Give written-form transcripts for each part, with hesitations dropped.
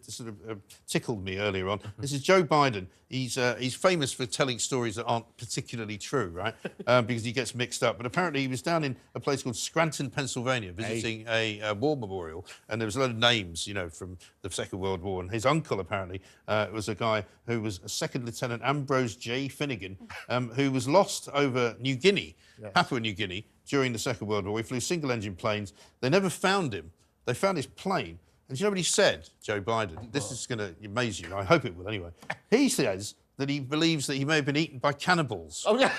sort of tickled me earlier on. This is Joe Biden. He's famous for telling stories that aren't particularly true, right? Because he gets mixed up. But apparently he was down in a place called Scranton, Pennsylvania, visiting a war memorial, and there was a lot of names, you know, from the Second World War. And his uncle apparently was a guy who was a Second Lieutenant Ambrose J. Finnegan, who was lost over New Guinea, Papua New Guinea, during the Second World War. He flew single-engine planes. They never found him. They found his plane. And do you know what he said, Joe Biden? This is going to amaze you. I hope it will, anyway. He says that he believes that he may have been eaten by cannibals. Oh, yeah.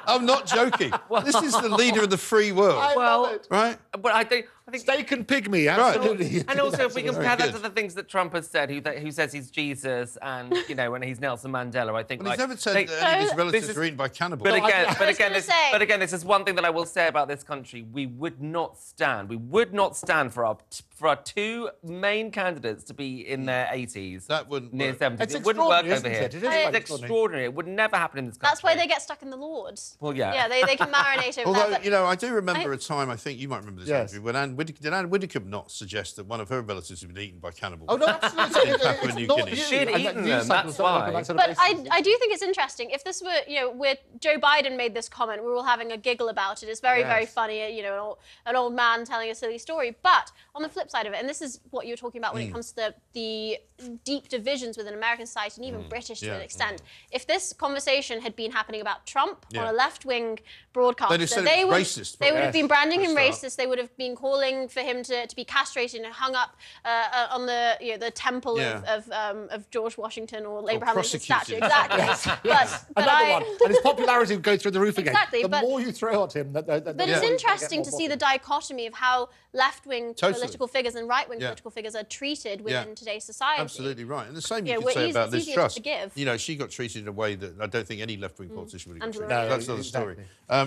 I'm not joking. This is the leader of the free world. Right? But I think steak and pygmy, absolutely. Right. And also, if we compare that to the things that Trump has said, who says he's Jesus and, you know, and he's Nelson Mandela, I think... Well, he's never said that any of his relatives were eaten by cannibals. But again, this is one thing that I will say about this country. We would not stand for our two main candidates to be in their 80s, that wouldn't near work. 70s. It wouldn't work over here. It is It's extraordinary. It would never happen in this country. That's why they get stuck in the Lords. Well, yeah. Yeah, they can marinate over Although, there. But you know, I do remember a time, I think you might remember this, Yes. Andrew, when did Anne Widdecombe not suggest that one of her relatives had been eaten by cannibals? Oh, no, absolutely. In Papua New Guinea. She'd eaten them, that's why. But I do think it's interesting. If this were, you know, Joe Biden made this comment, we were all having a giggle about it. It's very, very funny, you know, an old man telling a silly story. But on the flip side of it, and this is what you were talking about when it comes to the deep divisions within American society and even British to an extent, if this conversation had been happening about Trump on a left-wing broadcaster, they would have been branding him racist. They would have been calling for him to be castrated and hung up on the temple of George Washington or Abraham Lincoln's statue. Exactly. And his popularity would go through the roof again. Exactly. The more you throw at him... But it's interesting to see the dichotomy of how left-wing political figures and right-wing political figures are treated within today's society. Absolutely right. And the same you could say about Liz easier Truss. to forgive. You know, she got treated in a way that I don't think any left-wing politician would have got treated. No, That's not the story.